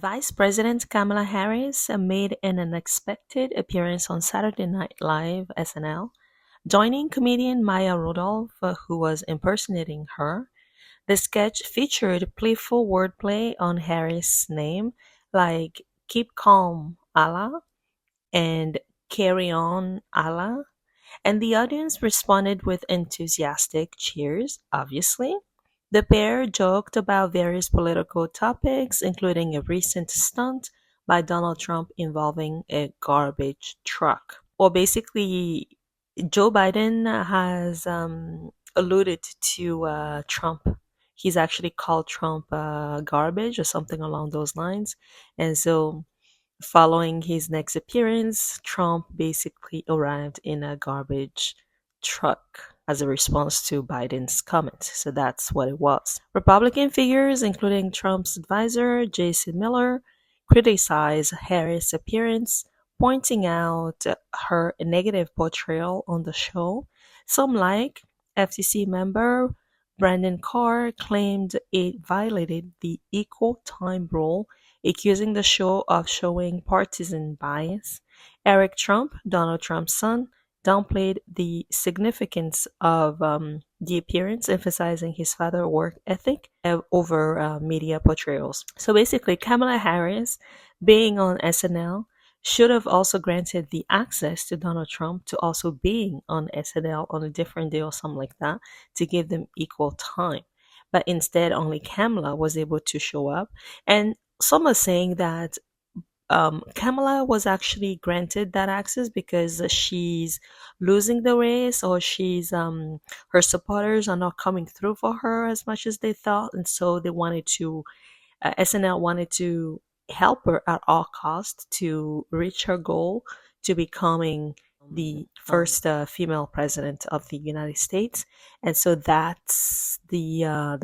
Vice President Kamala Harris made an unexpected appearance on Saturday Night Live SNL, joining comedian Maya Rudolph, who was impersonating her. The sketch featured playful wordplay on Harris' name, like "Keep Calm, Allah" and "Carry On, Allah," and the audience responded with enthusiastic cheers, obviously. The pair joked about various political topics, including a recent stunt by Donald Trump involving a garbage truck. Well, basically, Joe Biden has alluded to Trump. He's actually called Trump garbage or something along those lines. And so following his next appearance, Trump basically arrived in a garbage truck as a response to Biden's comment. So that's what it was. Republican figures, including Trump's advisor, Jason Miller, criticized Harris' appearance, pointing out her negative portrayal on the show. Some, like FTC member Brandon Carr, claimed it violated the equal time rule, accusing the show of showing partisan bias. Eric Trump, Donald Trump's son, downplayed the significance of the appearance, emphasizing his father's work ethic over media portrayals. So basically, Kamala Harris, being on SNL, should have also granted the access to Donald Trump to also being on SNL on a different day or something like that to give them equal time. But instead, only Kamala was able to show up. And some are saying that Kamala was actually granted that access because she's losing the race, or she's her supporters are not coming through for her as much as they thought, and so they wanted to SNL wanted to help her at all costs to reach her goal to becoming the first female president of the United States, and so that's the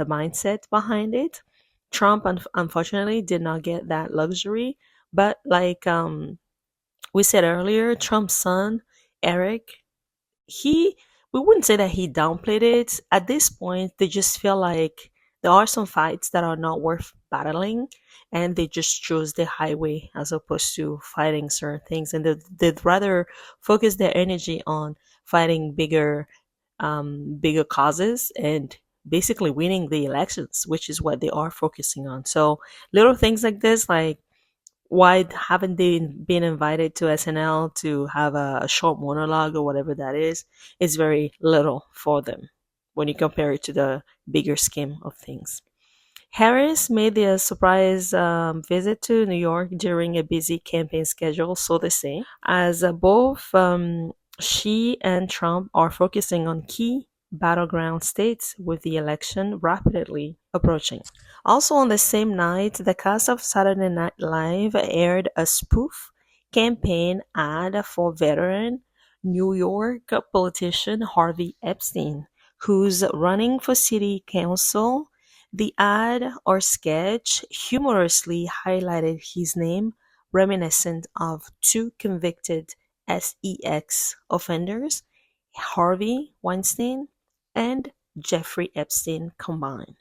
mindset behind it. Trump unfortunately did not get that luxury, but like we said earlier, Trump's son Eric, he we wouldn't say that he downplayed it. At this point, they just feel like there are some fights that are not worth battling, and they just chose the highway as opposed to fighting certain things, and they'd rather focus their energy on fighting bigger causes and basically winning the elections, which is what they are focusing on. So little things like this, like why haven't they been invited to SNL to have a short monologue or whatever that is very little for them when you compare it to the bigger scheme of things. Harris made the surprise visit to New York during a busy campaign schedule, so they say, as both she and Trump are focusing on key battleground states with the election rapidly approaching. Also, on the same night, the cast of Saturday Night Live aired a spoof campaign ad for veteran New York politician Harvey Epstein, who's running for city council. The ad or sketch humorously highlighted his name, reminiscent of two convicted sex offenders, Harvey Weinstein and Jeffrey Epstein combined.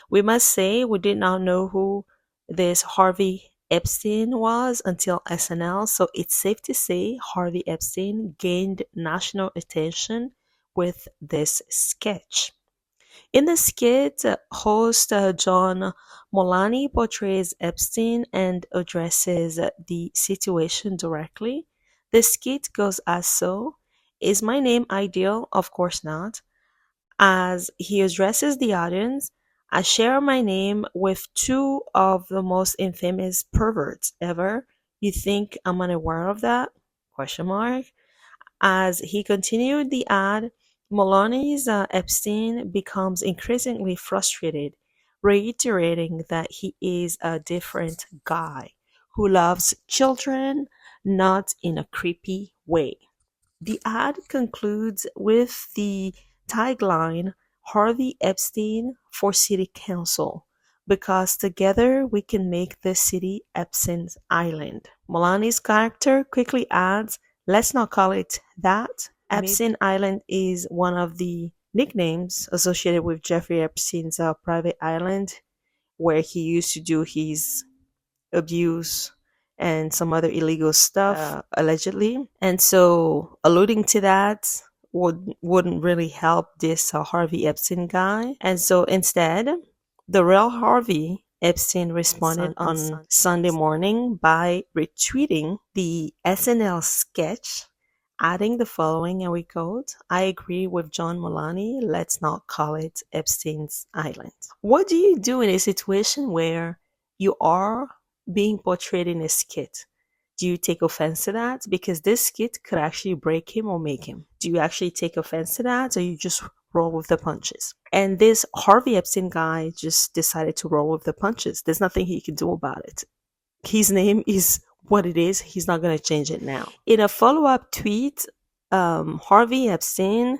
We must say we did not know who this Harvey Epstein was until SNL, so it's safe to say Harvey Epstein gained national attention with this sketch. In the skit, host John Mulaney portrays Epstein and addresses the situation directly. The skit goes as so: "Is my name ideal? Of course not." As he addresses the audience, "I share my name with two of the most infamous perverts ever. You think I'm unaware of that? Question mark. As he continued the ad, Maloney's Epstein becomes increasingly frustrated, reiterating that he is a different guy who loves children, not in a creepy way. The ad concludes with the tagline, "Harvey Epstein for City Council, because together we can make the city Epstein's Island." Maloney's character quickly adds, "Let's not call it that. Epstein Island is one of the nicknames associated with Jeffrey Epstein's private island where he used to do his abuse, and some other illegal stuff, allegedly. And so, alluding to that wouldn't really help this Harvey Epstein guy. And so, instead, the real Harvey Epstein responded on Sunday morning by retweeting the SNL sketch, adding the following, and we quote, "I agree with John Mulaney, let's not call it Epstein's Island." What do you do in a situation where you are being portrayed in a skit? Do you take offense to that? Because this skit could actually break him or make him. Do you actually take offense to that, or you just roll with the punches? And this Harvey Epstein guy just decided to roll with the punches. There's nothing he can do about it. His name is what it is. He's not going to change it now. In a follow-up tweet, Harvey Epstein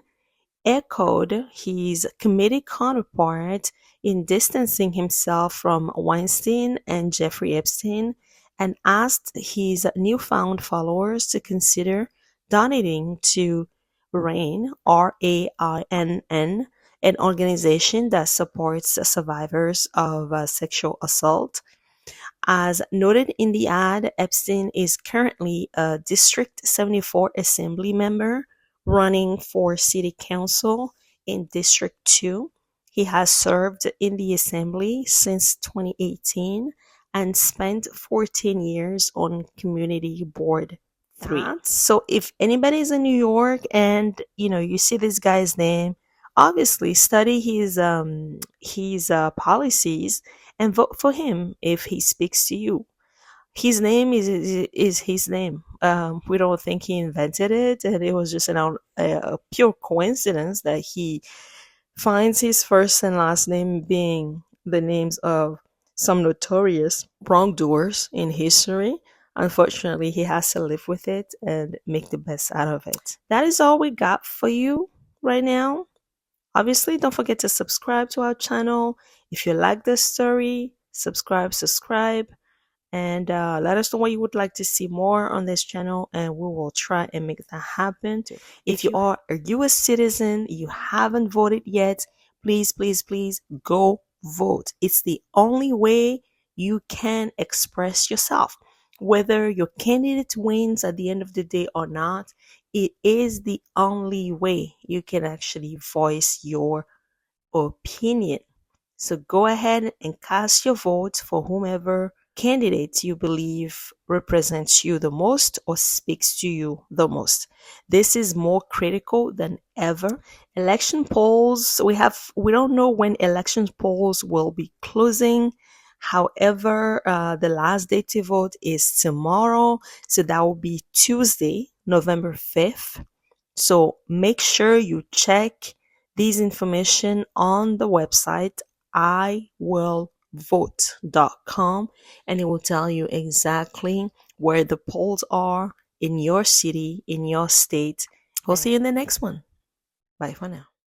echoed his comedic counterpart in distancing himself from Weinstein and Jeffrey Epstein, and asked his newfound followers to consider donating to RAINN, RAINN, an organization that supports survivors of sexual assault. As noted in the ad, Epstein is currently a District 74 Assembly member running for City Council in District 2. He has served in the Assembly since 2018 and spent 14 years on Community Board 3. So if anybody's in New York and you see this guy's name, obviously study his policies and vote for him if he speaks to you. His name is his name. We don't think he invented it, and it was just a pure coincidence that he finds his first and last name being the names of some notorious wrongdoers in history. Unfortunately, he has to live with it and make the best out of it. That is all we got for you right now. Obviously, don't forget to subscribe to our channel. If you like this story, subscribe, and let us know what you would like to see more on this channel, and we will try and make that happen. If you are a US citizen, you haven't voted yet, please, please, please go vote. It's the only way you can express yourself. Whether your candidate wins at the end of the day or not, it is the only way you can actually voice your opinion. So go ahead and cast your vote for whomever candidate you believe represents you the most or speaks to you the most. This is more critical than ever. Election polls, we don't know when election polls will be closing. However, the last day to vote is tomorrow, so that will be Tuesday, November 5th. So make sure you check these information on the website iwillvote.com, and it will tell you exactly where the polls are in your city, in your state. We'll see you in the next one. Bye for now.